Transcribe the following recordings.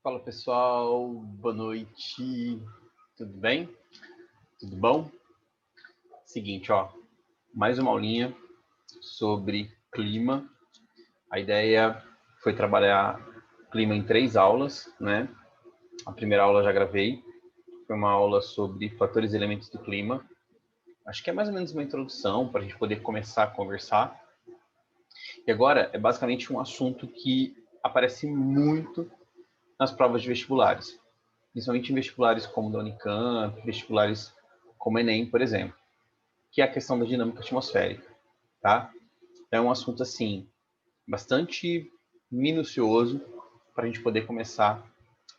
Fala pessoal, boa noite, tudo bem? Tudo bom? Seguinte, ó, mais uma aulinha sobre clima. A ideia foi trabalhar clima em 3 aulas, né? A primeira aula eu já gravei, foi uma aula sobre fatores e elementos do clima. Acho que é mais ou menos uma introdução para a gente poder começar a conversar. E agora é basicamente um assunto que aparece muito nas provas de vestibulares, principalmente em vestibulares como o da Unicamp, vestibulares como o Enem, por exemplo, que é a questão da dinâmica atmosférica, tá? É um assunto, assim, bastante minucioso para a gente poder começar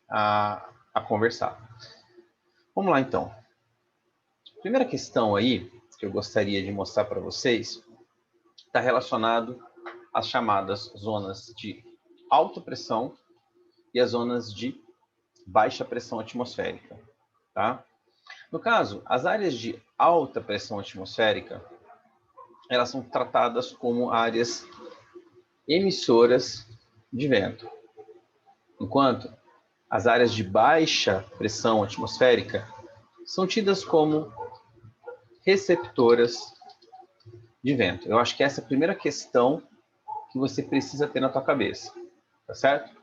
a conversar. Vamos lá, então. A primeira questão aí que eu gostaria de mostrar para vocês está relacionado às chamadas zonas de alta pressão e as zonas de baixa pressão atmosférica, tá? No caso, as áreas de alta pressão atmosférica, elas são tratadas como áreas emissoras de vento, enquanto as áreas de baixa pressão atmosférica são tidas como receptoras de vento. Eu acho que essa é a primeira questão que você precisa ter na tua cabeça, tá certo?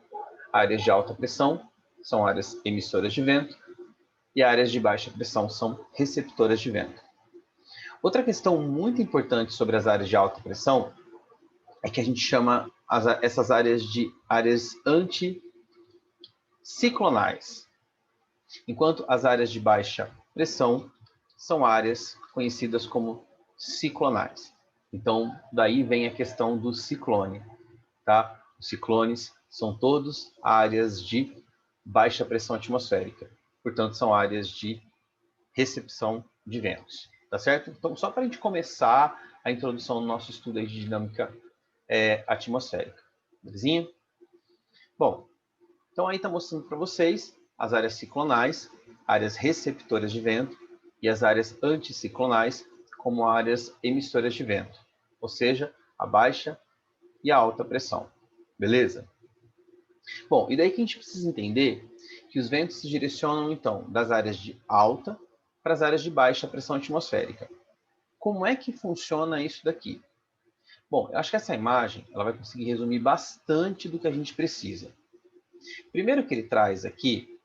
Áreas de alta pressão são áreas emissoras de vento e áreas de baixa pressão são receptoras de vento. Outra questão muito importante sobre as áreas de alta pressão é que a gente chama essas áreas de áreas anticiclonais, enquanto as áreas de baixa pressão são áreas conhecidas como ciclonais. Então, daí vem a questão do ciclone, tá? Os ciclones são todos áreas de baixa pressão atmosférica, portanto, são áreas de recepção de ventos, tá certo? Então, só para a gente começar a introdução do nosso estudo aí de dinâmica atmosférica, belezinha? Bom, então aí está mostrando para vocês as áreas ciclonais, áreas receptoras de vento, e as áreas anticiclonais como áreas emissoras de vento, ou seja, a baixa e a alta pressão, beleza? Bom, e daí que a gente precisa entender que os ventos se direcionam, então, das áreas de alta para as áreas de baixa pressão atmosférica. Como é que funciona isso daqui? Bom, eu acho que essa imagem ela vai conseguir resumir bastante do que a gente precisa. Primeiro que ele traz aqui,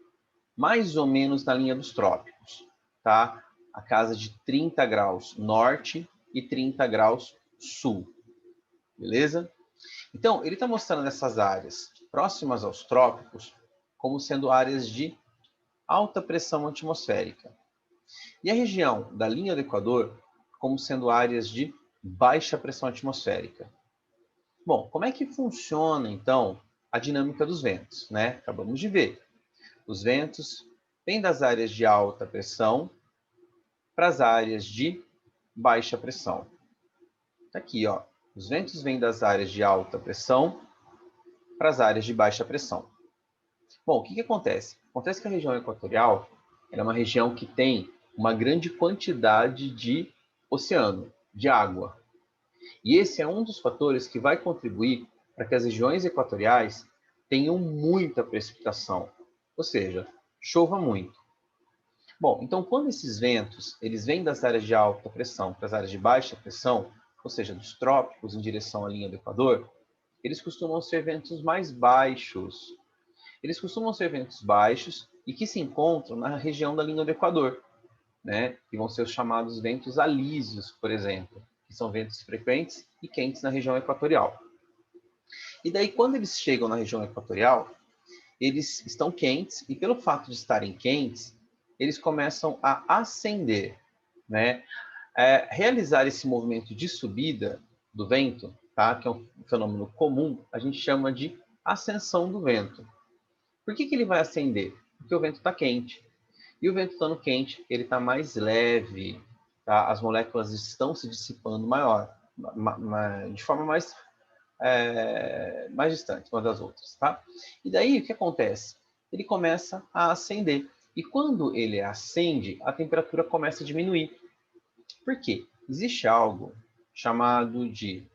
mais ou menos na linha dos trópicos, tá? A casa de 30 graus norte e 30 graus sul, beleza? Então, ele está mostrando essas áreas próximas aos trópicos como sendo áreas de alta pressão atmosférica. E a região da linha do Equador como sendo áreas de baixa pressão atmosférica. Bom, como é que funciona, então, a dinâmica dos ventos, né? Acabamos de ver. Os ventos vêm das áreas de alta pressão para as áreas de baixa pressão. Está aqui, ó. Os ventos vêm das áreas de alta pressão para as áreas de baixa pressão. Bom, o que acontece? Acontece que a região equatorial é uma região que tem uma grande quantidade de oceano, de água. E esse é um dos fatores que vai contribuir para que as regiões equatoriais tenham muita precipitação, ou seja, chova muito. Bom, então quando esses ventos eles vêm das áreas de alta pressão para as áreas de baixa pressão, ou seja, dos trópicos em direção à linha do Equador, eles costumam ser ventos mais baixos. Eles costumam ser ventos baixos e que se encontram na região da linha do Equador, né? Que vão ser os chamados ventos alísios, por exemplo, que são ventos frequentes e quentes na região equatorial. E daí, quando eles chegam na região equatorial, eles estão quentes e, pelo fato de estarem quentes, eles começam a ascender, né? Realizar esse movimento de subida do vento, tá? Que é um fenômeno comum, a gente chama de ascensão do vento. Por que ele vai ascender? Porque o vento está quente. E o vento estando quente, ele está mais leve, tá? As moléculas estão se dissipando de forma mais distante umas das outras, tá? E daí, o que acontece? Ele começa a ascender. E quando ele ascende, a temperatura começa a diminuir. Por quê? Existe algo chamado de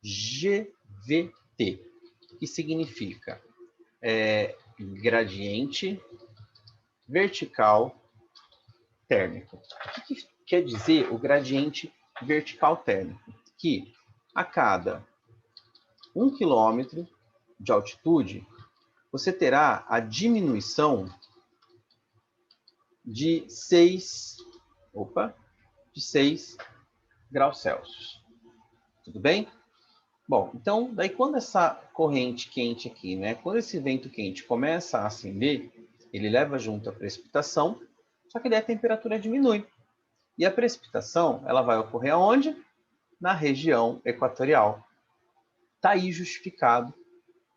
GVT, que significa gradiente vertical térmico. O que quer dizer o gradiente vertical térmico? Que a cada 1 quilômetro de altitude, você terá a diminuição de 6 graus Celsius. Tudo bem? Bom, então, daí quando essa corrente quente aqui, né, quando esse vento quente começa a ascender, ele leva junto a precipitação, só que daí a temperatura diminui. E a precipitação, ela vai ocorrer aonde? Na região equatorial. Está aí justificado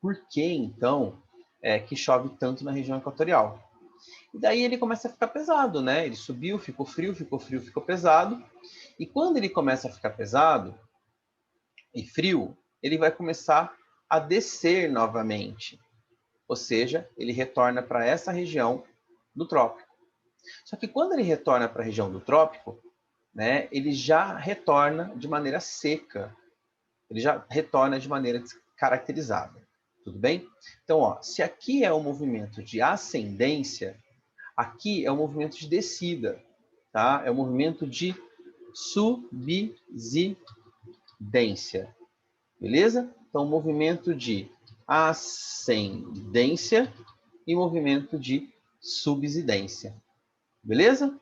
por que, então, que chove tanto na região equatorial. E daí ele começa a ficar pesado, né? Ele subiu, ficou frio, ficou pesado. E quando ele começa a ficar pesado e frio, ele vai começar a descer novamente. Ou seja, ele retorna para essa região do trópico. Só que quando ele retorna para a região do trópico, né, ele já retorna de maneira seca. Ele já retorna de maneira caracterizada. Tudo bem? Então, ó, se aqui é o movimento de ascendência, aqui é o movimento de descida, tá? É o movimento de subsidência. Beleza? Então, movimento de ascendência e movimento de subsidência. Beleza?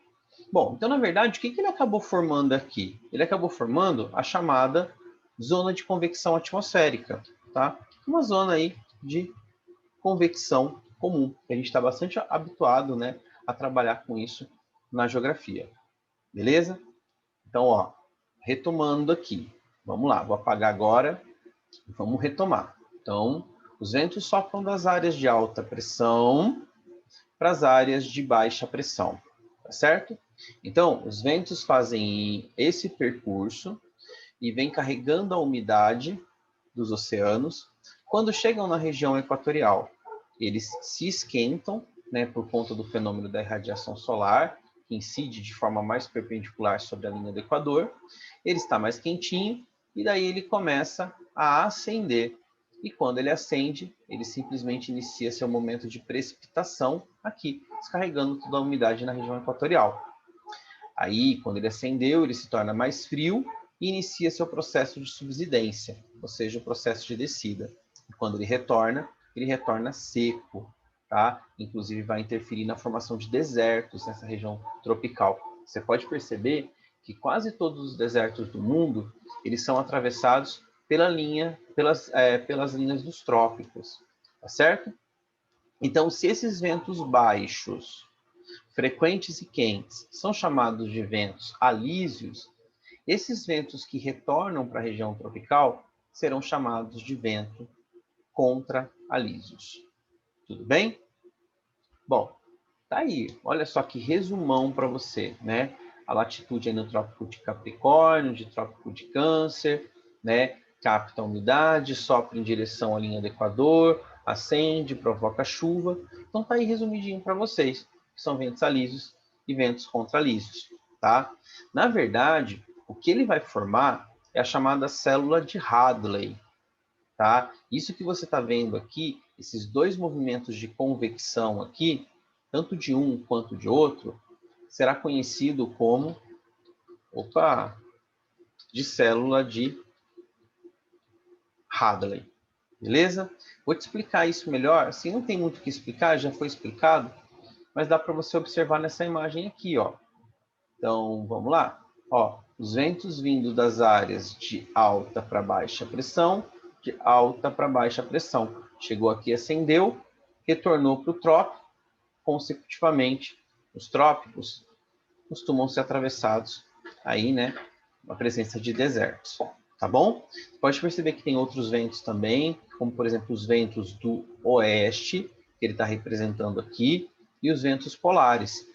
Bom, então, na verdade, o que ele acabou formando aqui? Ele acabou formando a chamada zona de convecção atmosférica, tá? Uma zona aí de convecção comum, que a gente está bastante habituado, né, a trabalhar com isso na geografia. Beleza? Então, ó, retomando aqui. Vamos lá, vou apagar agora. Vamos retomar. Então, os ventos sopram das áreas de alta pressão para as áreas de baixa pressão, tá certo? Então, os ventos fazem esse percurso e vêm carregando a umidade dos oceanos. Quando chegam na região equatorial, eles se esquentam, né, por conta do fenômeno da irradiação solar, que incide de forma mais perpendicular sobre a linha do Equador. Ele está mais quentinho e daí ele começa a ascender. E quando ele ascende, ele simplesmente inicia seu momento de precipitação aqui, descarregando toda a umidade na região equatorial. Aí, quando ele ascendeu, ele se torna mais frio e inicia seu processo de subsidência, ou seja, o processo de descida. E quando ele retorna seco, tá? Inclusive vai interferir na formação de desertos nessa região tropical. Você pode perceber que quase todos os desertos do mundo, eles são atravessados pelas linhas dos trópicos, tá certo? Então, se esses ventos baixos, frequentes e quentes, são chamados de ventos alísios, esses ventos que retornam para a região tropical serão chamados de vento contra-alísios. Tudo bem? Bom, tá aí. Olha só que resumão para você, né? A latitude é no Trópico de Capricórnio, de Trópico de Câncer, né? Capta a umidade, sopra em direção à linha do Equador, acende, provoca chuva. Então tá aí resumidinho para vocês, que são ventos alísios e ventos contra-alísios, tá? Na verdade, o que ele vai formar é a chamada célula de Hadley, tá? Isso que você está vendo aqui, esses dois movimentos de convecção aqui, tanto de um quanto de outro, será conhecido como, de célula de Hadley. Beleza? Vou te explicar isso melhor. Assim, não tem muito o que explicar, já foi explicado, mas dá para você observar nessa imagem aqui, ó. Então, vamos lá. Ó, os ventos vindo das áreas de alta para baixa pressão, de alta para baixa pressão. Chegou aqui, ascendeu, retornou para o trópico. Consecutivamente, os trópicos costumam ser atravessados aí, né, a presença de desertos, tá bom? Pode perceber que tem outros ventos também, como por exemplo os ventos do oeste, que ele está representando aqui, e os ventos polares.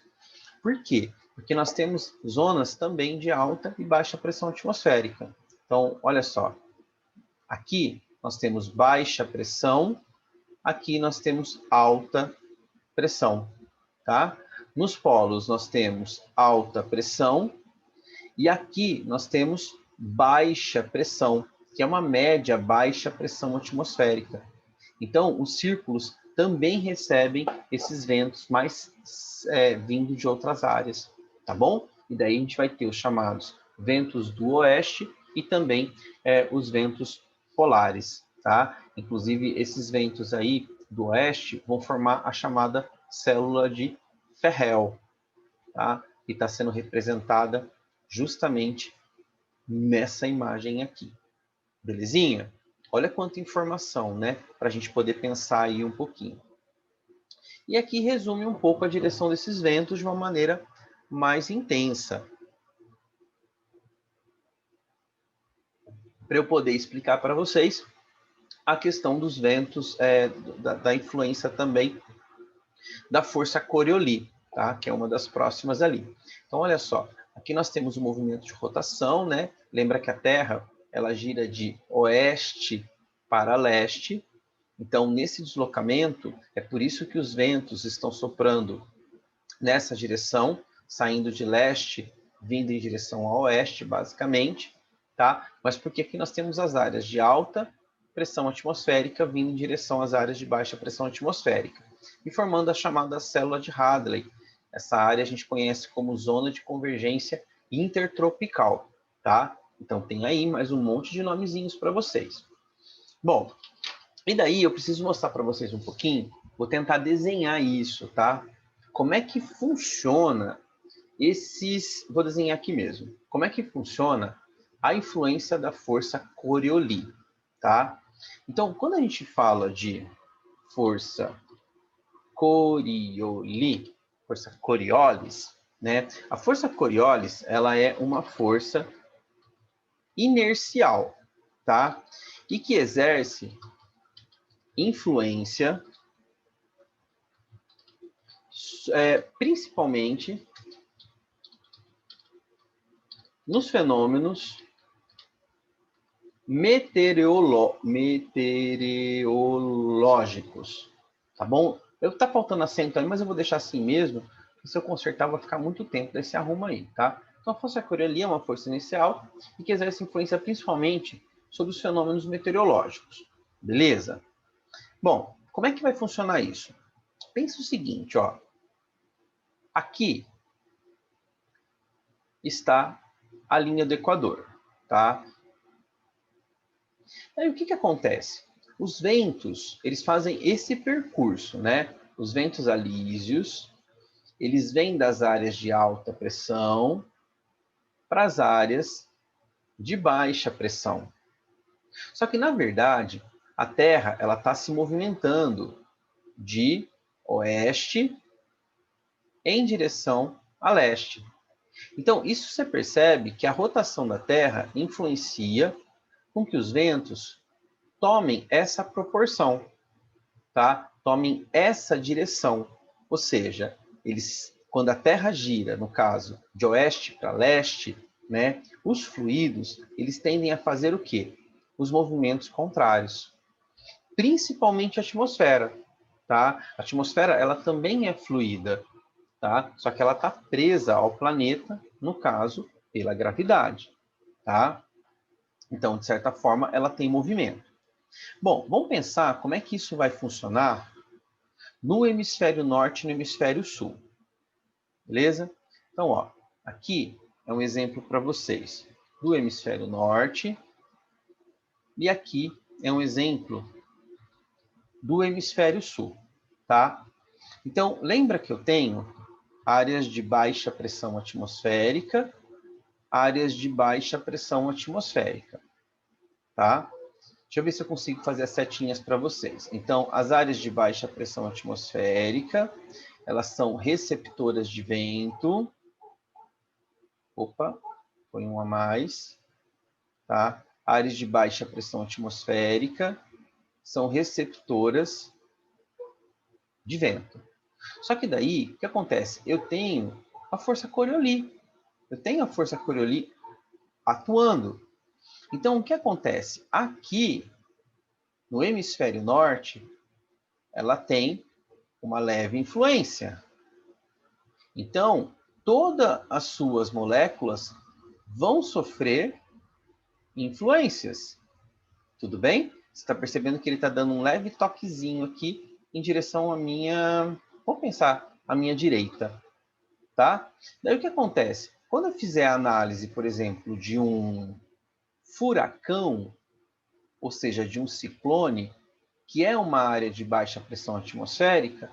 Por quê? Porque nós temos zonas também de alta e baixa pressão atmosférica. Então, olha só, aqui nós temos baixa pressão, aqui nós temos alta pressão, tá? Nos polos nós temos alta pressão e aqui nós temos baixa pressão, que é uma média baixa pressão atmosférica. Então, os círculos também recebem esses ventos mais vindo de outras áreas, tá bom? E daí a gente vai ter os chamados ventos do oeste e também os ventos polares, tá? Inclusive, esses ventos aí do oeste vão formar a chamada célula de Ferrel, tá? Que está sendo representada justamente nessa imagem aqui. Belezinha? Olha quanta informação, né? Para a gente poder pensar aí um pouquinho. E aqui resume um pouco a direção desses ventos de uma maneira mais intensa. Para eu poder explicar para vocês a questão dos ventos, da influência também da força Coriolis, tá? Que é uma das próximas ali. Então, olha só, aqui nós temos o movimento de rotação, né? Lembra que a Terra ela gira de oeste para leste. Então, nesse deslocamento, é por isso que os ventos estão soprando nessa direção, saindo de leste, vindo em direção a oeste, basicamente, tá? Mas porque aqui nós temos as áreas de alta pressão atmosférica vindo em direção às áreas de baixa pressão atmosférica e formando a chamada célula de Hadley. Essa área a gente conhece como zona de convergência intertropical, tá? Então tem aí mais um monte de nomezinhos para vocês. Bom, e daí eu preciso mostrar para vocês um pouquinho, vou tentar desenhar isso, tá? Como é que funciona vou desenhar aqui mesmo. Como é que funciona a influência da força Coriolis, tá? Então, quando a gente fala de força Coriolis, força Coriolis, né? A força Coriolis, ela é uma força inercial, tá? E que exerce influência principalmente nos fenômenos meteorológicos, tá bom? Tá faltando acento aí, mas eu vou deixar assim mesmo, porque se eu consertar vai ficar muito tempo, daí se arruma aí, tá? Então a força Coriolis é uma força inicial e que exerce influência principalmente sobre os fenômenos meteorológicos, beleza? Bom, como é que vai funcionar isso? Pensa o seguinte, ó. Aqui está a linha do Equador, tá? Aí o que acontece? Os ventos, eles fazem esse percurso, né? Os ventos alísios, eles vêm das áreas de alta pressão para as áreas de baixa pressão. Só que, na verdade, a Terra ela está se movimentando de oeste em direção a leste. Então, isso você percebe que a rotação da Terra influencia com que os ventos tomem essa proporção, tá? Tomem essa direção. Ou seja, quando a Terra gira, no caso, de oeste para leste, né, os fluidos, eles tendem a fazer o quê? Os movimentos contrários. Principalmente a atmosfera, tá? A atmosfera, ela também é fluida, tá? Só que ela está presa ao planeta, no caso, pela gravidade, tá? Então, de certa forma, ela tem movimento. Bom, vamos pensar como é que isso vai funcionar no hemisfério norte e no hemisfério sul. Beleza? Então, ó, aqui é um exemplo para vocês do hemisfério norte e aqui é um exemplo do hemisfério sul, tá? Então, lembra que eu tenho áreas de baixa pressão atmosférica, áreas de baixa pressão atmosférica, tá? Deixa eu ver se eu consigo fazer as setinhas para vocês. Então, as áreas de baixa pressão atmosférica, elas são receptoras de vento. Opa, põe um a mais, tá? Áreas de baixa pressão atmosférica são receptoras de vento. Só que daí, o que acontece? Eu tenho a força Coriolis. Eu tenho a força Coriolis atuando. Então, o que acontece? Aqui, no hemisfério norte, ela tem uma leve influência. Então, todas as suas moléculas vão sofrer influências. Tudo bem? Você está percebendo que ele está dando um leve toquezinho aqui em direção à minha, vamos pensar, à minha direita, tá? Daí o que acontece? Quando eu fizer a análise, por exemplo, de um furacão, ou seja, de um ciclone, que é uma área de baixa pressão atmosférica,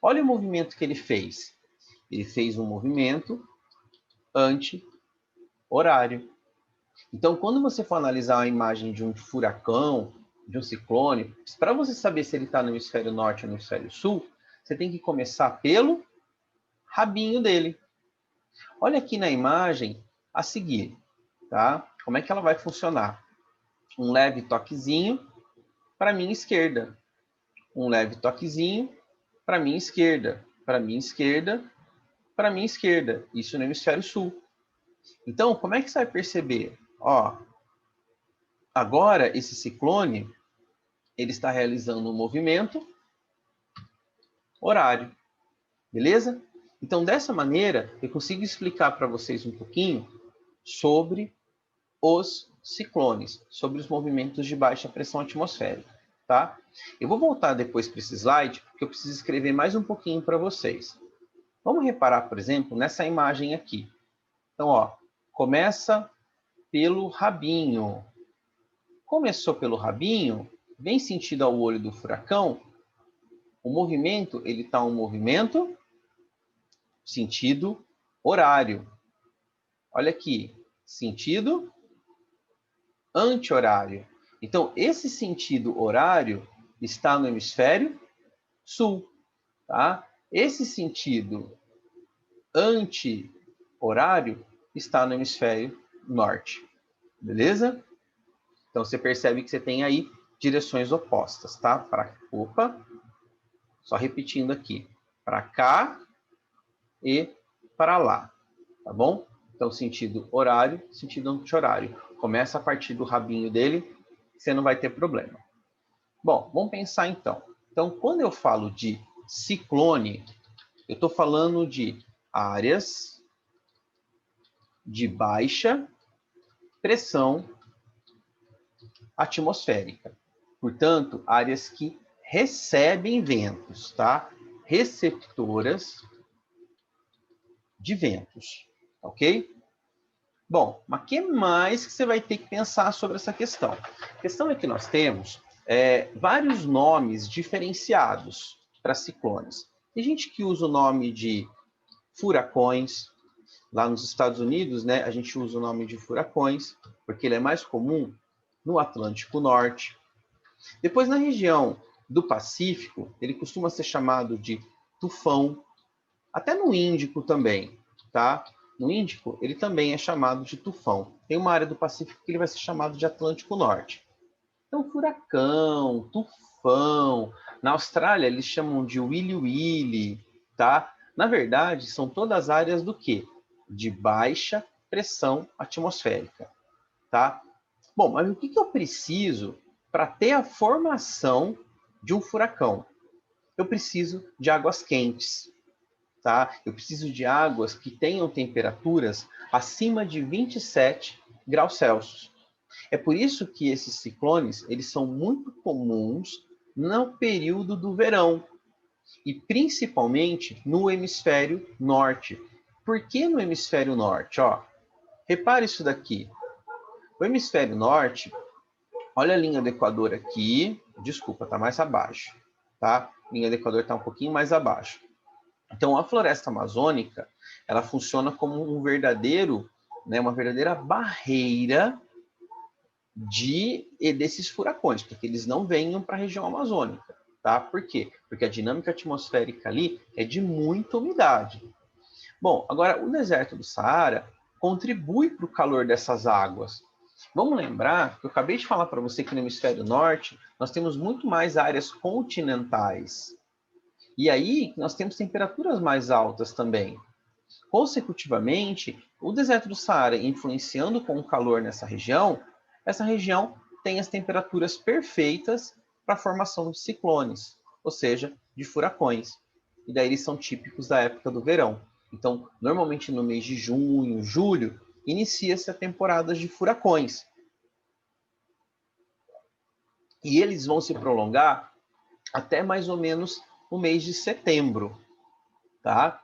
olha o movimento que ele fez. Ele fez um movimento anti-horário. Então, quando você for analisar a imagem de um furacão, de um ciclone, para você saber se ele está no hemisfério norte ou no hemisfério sul, você tem que começar pelo rabinho dele. Olha aqui na imagem a seguir, tá? Como é que ela vai funcionar? Um leve toquezinho para a minha esquerda. Um leve toquezinho para a minha esquerda. Para a minha esquerda, para a minha esquerda. Isso no hemisfério sul. Então, como é que você vai perceber? Ó, agora esse ciclone, ele está realizando um movimento horário. Beleza? Então, dessa maneira, eu consigo explicar para vocês um pouquinho sobre os ciclones, sobre os movimentos de baixa pressão atmosférica, tá? Eu vou voltar depois para esse slide, porque eu preciso escrever mais um pouquinho para vocês. Vamos reparar, por exemplo, nessa imagem aqui. Então, ó, começa pelo rabinho. Começou pelo rabinho, vem sentido ao olho do furacão, o movimento, ele está um movimento sentido horário. Olha aqui, sentido anti-horário. Então, esse sentido horário está no hemisfério sul, tá? Esse sentido anti-horário está no hemisfério norte, beleza? Então, você percebe que você tem aí direções opostas, tá? Opa, só repetindo aqui. Para cá e para lá, tá bom? Então, sentido horário, sentido anti-horário. Começa a partir do rabinho dele, você não vai ter problema. Bom, vamos pensar então. Então, quando eu falo de ciclone, eu estou falando de áreas de baixa pressão atmosférica. Portanto, áreas que recebem ventos, tá? Receptoras de ventos, ok? Bom, mas o que mais que você vai ter que pensar sobre essa questão? A questão é que nós temos vários nomes diferenciados para ciclones. Tem gente que usa o nome de furacões. Lá nos Estados Unidos, né, a gente usa o nome de furacões, porque ele é mais comum no Atlântico Norte. Depois, na região do Pacífico, ele costuma ser chamado de tufão. Até no Índico também, tá? No Índico, ele também é chamado de tufão. Tem uma área do Pacífico que ele vai ser chamado de Atlântico Norte. Então, furacão, tufão. Na Austrália, eles chamam de wili-wili, tá? Na verdade, são todas áreas do quê? De baixa pressão atmosférica, tá? Bom, mas o que eu preciso para ter a formação de um furacão? Eu preciso de águas quentes, tá? Eu preciso de águas que tenham temperaturas acima de 27 graus Celsius. É por isso que esses ciclones, eles são muito comuns no período do verão e principalmente no hemisfério norte. Por que no hemisfério norte? Ó, repare isso daqui. O hemisfério norte, olha a linha do Equador aqui, desculpa, está mais abaixo, tá? A linha do Equador está um pouquinho mais abaixo. Então, a floresta amazônica, ela funciona como uma verdadeira barreira desses furacões, porque eles não venham para a região amazônica, tá? Por quê? Porque a dinâmica atmosférica ali é de muita umidade. Bom, agora o deserto do Saara contribui para o calor dessas águas. Vamos lembrar que eu acabei de falar para você que no hemisfério norte nós temos muito mais áreas continentais. E aí nós temos temperaturas mais altas também. Consecutivamente, o deserto do Saara influenciando com o calor nessa região, essa região tem as temperaturas perfeitas para a formação de ciclones, ou seja, de furacões. E daí eles são típicos da época do verão. Então, normalmente no mês de junho, julho, inicia-se a temporada de furacões. E eles vão se prolongar até mais ou menos o mês de setembro, tá?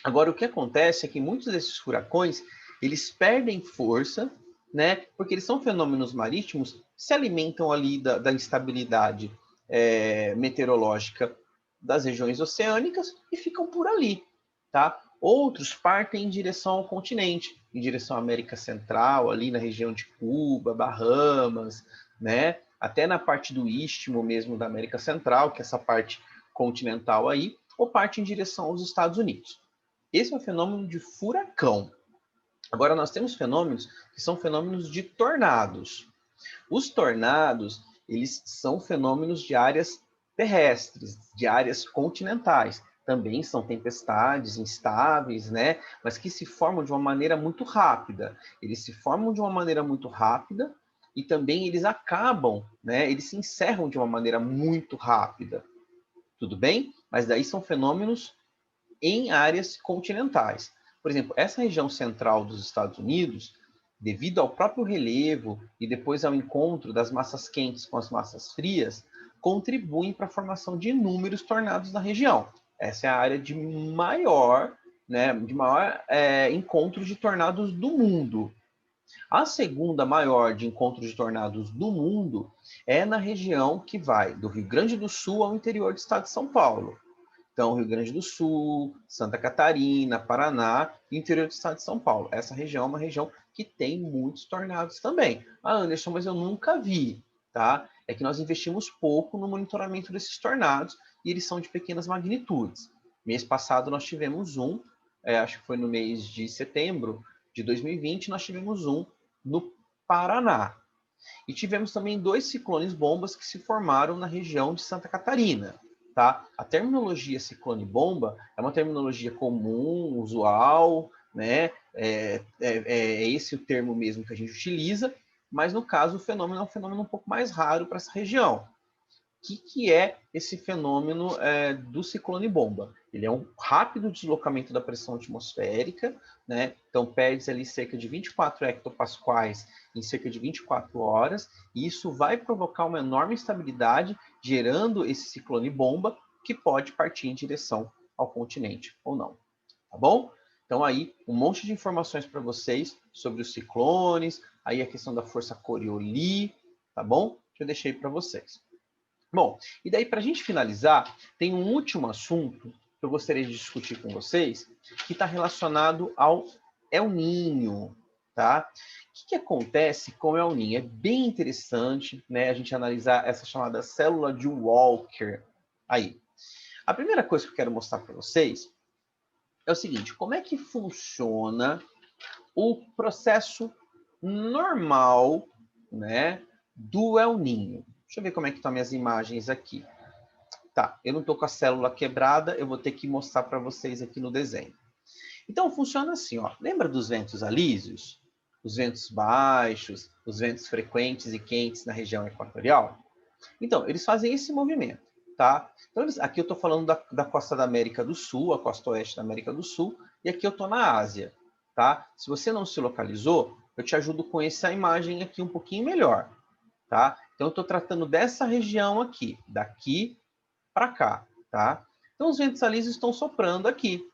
Agora, o que acontece é que muitos desses furacões, eles perdem força, né? Porque eles são fenômenos marítimos, se alimentam ali da instabilidade meteorológica das regiões oceânicas e ficam por ali, tá? Outros partem em direção ao continente, em direção à América Central, ali na região de Cuba, Bahamas, né? Até na parte do istmo mesmo da América Central, que é essa parte continental aí, ou parte em direção aos Estados Unidos. Esse é o fenômeno de furacão. Agora, nós temos fenômenos que são fenômenos de tornados. Os tornados, eles são fenômenos de áreas terrestres, de áreas continentais. Também são tempestades instáveis, né? Mas que se formam de uma maneira muito rápida. Eles se formam de uma maneira muito rápida e também eles acabam, né? Eles se encerram de uma maneira muito rápida. Tudo bem? Mas daí são fenômenos em áreas continentais. Por exemplo, essa região central dos Estados Unidos, devido ao próprio relevo e depois ao encontro das massas quentes com as massas frias, contribuem para a formação de inúmeros tornados na região. Essa é a área de maior encontro de tornados do mundo. A segunda maior de encontros de tornados do mundo é na região que vai do Rio Grande do Sul ao interior do estado de São Paulo. Então, Rio Grande do Sul, Santa Catarina, Paraná e interior do estado de São Paulo. Essa região é uma região que tem muitos tornados também. Ah, Anderson, mas eu nunca vi, tá? É que nós investimos pouco no monitoramento desses tornados e eles são de pequenas magnitudes. Mês passado nós tivemos um, acho que foi no mês de setembro de 2020, nós tivemos um no Paraná. E tivemos também 2 ciclones bombas que se formaram na região de Santa Catarina. Tá? A terminologia ciclone bomba é uma terminologia comum, usual, né? É esse o termo mesmo que a gente utiliza, mas no caso o fenômeno é um fenômeno um pouco mais raro para essa região. O que é esse fenômeno do ciclone bomba? Ele é um rápido deslocamento da pressão atmosférica, né? Então perde ali cerca de 24 hectopascais em cerca de 24 horas, e isso vai provocar uma enorme instabilidade, gerando esse ciclone bomba, que pode partir em direção ao continente ou não. Tá bom? Então aí, um monte de informações para vocês sobre os ciclones, aí a questão da força Coriolis, tá bom? Que eu deixei para vocês. Bom, e daí para a gente finalizar, tem um último assunto que eu gostaria de discutir com vocês, que está relacionado ao El Niño, tá? O que acontece com o El Niño? É bem interessante, né, a gente analisar essa chamada célula de Walker. Aí, a primeira coisa que eu quero mostrar para vocês é o seguinte: como é que funciona o processo normal, né, do El Niño? Deixa eu ver como é que estão minhas imagens aqui. Tá, eu não estou com a célula quebrada, eu vou ter que mostrar para vocês aqui no desenho. Então, funciona assim, ó. Lembra dos ventos alísios? Os ventos baixos, os ventos frequentes e quentes na região equatorial? Então, eles fazem esse movimento, tá? Então, aqui eu estou falando da costa da América do Sul, a costa oeste da América do Sul, e aqui eu estou na Ásia, tá? Se você não se localizou, eu te ajudo com essa imagem aqui um pouquinho melhor, tá? Então, eu estou tratando dessa região aqui, daqui para cá, tá? Então, os ventos alísios estão soprando aqui.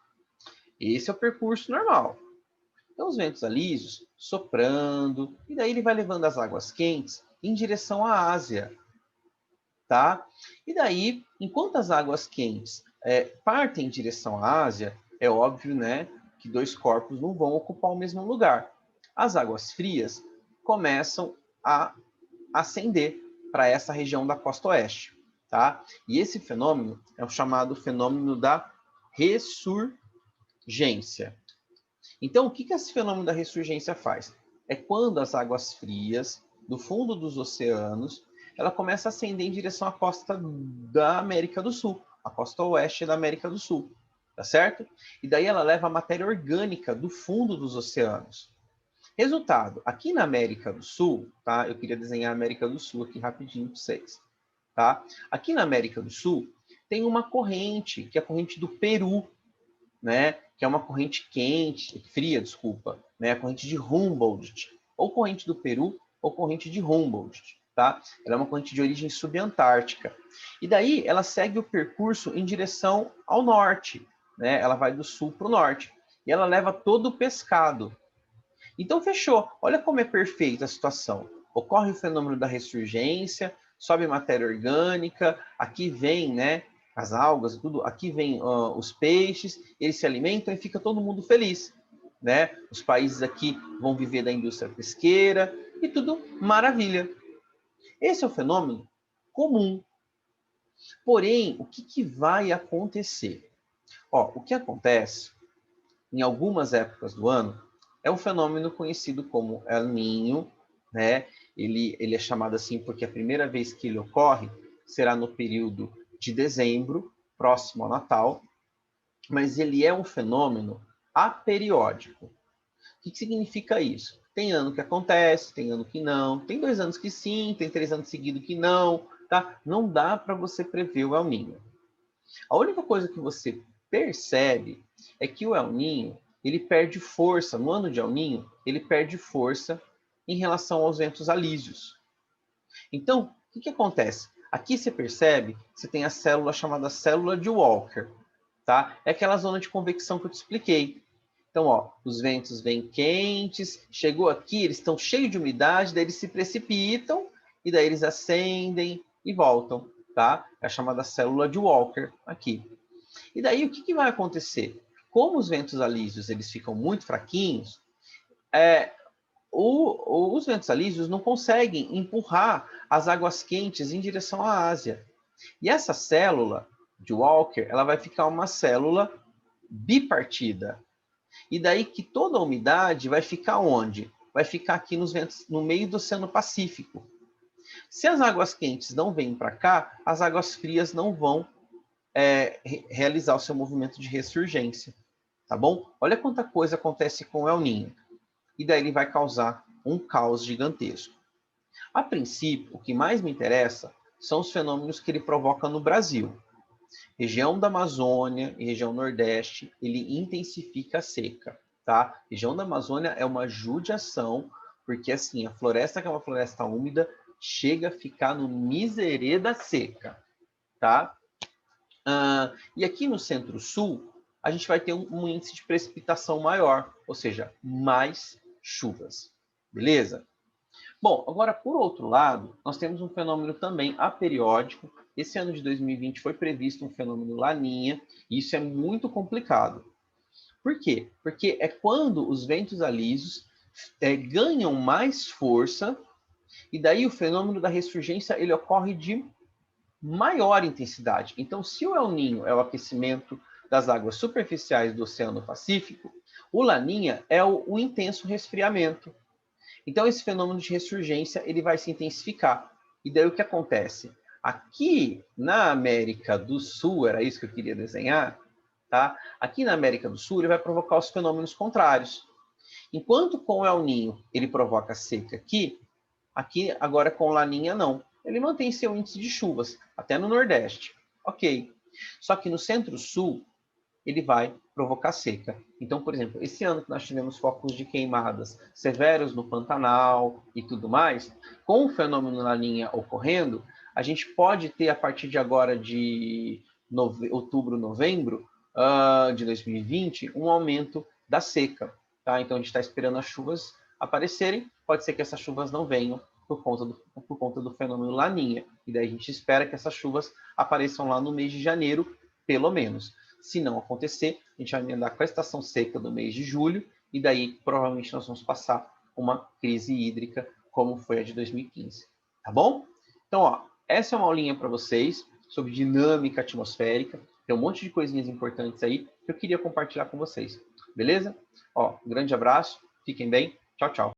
Esse é o percurso normal. Então, os ventos alísios soprando, e daí ele vai levando as águas quentes em direção à Ásia, tá? E daí, enquanto as águas quentes partem em direção à Ásia, é óbvio, né, que 2 corpos não vão ocupar o mesmo lugar. As águas frias começam a ascender para essa região da costa oeste, tá? E esse fenômeno é o chamado fenômeno da ressurgência. Então, o que esse fenômeno da ressurgência faz? É quando as águas frias do fundo dos oceanos, ela começa a ascender em direção à costa da América do Sul, a costa oeste da América do Sul, tá certo? E daí ela leva a matéria orgânica do fundo dos oceanos. Resultado, aqui na América do Sul, tá? Eu queria desenhar a América do Sul aqui rapidinho para vocês, tá? Aqui na América do Sul tem uma corrente, que é a corrente do Peru, né? Que é uma corrente quente, fria, desculpa, né? A corrente de Humboldt, ou corrente do Peru, ou corrente de Humboldt, tá? Ela é uma corrente de origem subantártica. E daí ela segue o percurso em direção ao norte, né? Ela vai do sul para o norte. E ela leva todo o pescado. Então, fechou. Olha como é perfeita a situação. Ocorre o fenômeno da ressurgência, sobe matéria orgânica, aqui vem, né, as algas, tudo, aqui vem os peixes, eles se alimentam e fica todo mundo feliz, né? Os países aqui vão viver da indústria pesqueira e tudo maravilha. Esse é o fenômeno comum. Porém, o que vai acontecer? Ó, o que acontece em algumas épocas do ano é um fenômeno conhecido como El Niño, né? Ele é chamado assim porque a primeira vez que ele ocorre será no período de dezembro, próximo ao Natal, mas ele é um fenômeno aperiódico. O que significa isso? Tem ano que acontece, tem ano que não, tem 2 anos que sim, tem 3 anos seguidos que não, tá? Não dá para você prever o El Niño. A única coisa que você percebe é que o El Niño, ele perde força, no ano de El Niño, ele perde força em relação aos ventos alísios. Então, o que acontece? Aqui você percebe que você tem a célula chamada célula de Walker, tá? É aquela zona de convecção que eu te expliquei. Então, ó, os ventos vêm quentes, chegou aqui, eles estão cheios de umidade, daí eles se precipitam e daí eles ascendem e voltam, tá? É a chamada célula de Walker aqui. E daí o que vai acontecer? Como os ventos alísios eles ficam muito fraquinhos, os ventos alísios não conseguem empurrar as águas quentes em direção à Ásia. E essa célula de Walker, ela vai ficar uma célula bipartida. E daí que toda a umidade vai ficar onde? Vai ficar aqui nos ventos, no meio do Oceano Pacífico. Se as águas quentes não vêm para cá, as águas frias não vão realizar o seu movimento de ressurgência, tá bom? Olha quanta coisa acontece com o El Niño. E daí ele vai causar um caos gigantesco. A princípio, o que mais me interessa são os fenômenos que ele provoca no Brasil. Região da Amazônia e região Nordeste, ele intensifica a seca, tá? Região da Amazônia é uma judiação, porque assim, a floresta que é uma floresta úmida chega a ficar no miserê da seca, tá? E aqui no Centro-Sul, a gente vai ter um índice de precipitação maior, ou seja, mais chuvas, beleza? Bom, agora, por outro lado, nós temos um fenômeno também aperiódico. Esse ano de 2020 foi previsto um fenômeno Laninha, e isso é muito complicado. Por quê? Porque é quando os ventos alísios ganham mais força, e daí o fenômeno da ressurgência ele ocorre de maior intensidade. Então, se o El Niño é o aquecimento das águas superficiais do Oceano Pacífico, o Laninha é o intenso resfriamento. Então, esse fenômeno de ressurgência ele vai se intensificar. E daí o que acontece? Aqui na América do Sul, era isso que eu queria desenhar, tá? Aqui na América do Sul, ele vai provocar os fenômenos contrários. Enquanto com o El Niño ele provoca seca aqui agora com o Laninha não. Ele mantém seu índice de chuvas, até no Nordeste. Ok. Só que no Centro-Sul, ele vai provocar seca. Então, por exemplo, esse ano que nós tivemos focos de queimadas severos no Pantanal e tudo mais, com o fenômeno Laninha ocorrendo, a gente pode ter, a partir de agora, de outubro, novembro de 2020, um aumento da seca. Tá? Então, a gente está esperando as chuvas aparecerem. Pode ser que essas chuvas não venham por conta do fenômeno Laninha. E daí a gente espera que essas chuvas apareçam lá no mês de janeiro, pelo menos. Se não acontecer, a gente vai emendar com a estação seca do mês de julho, e daí provavelmente nós vamos passar uma crise hídrica, como foi a de 2015. Tá bom? Então, ó, essa é uma aulinha para vocês sobre dinâmica atmosférica. Tem um monte de coisinhas importantes aí que eu queria compartilhar com vocês. Beleza? Ó, um grande abraço, fiquem bem. Tchau, tchau.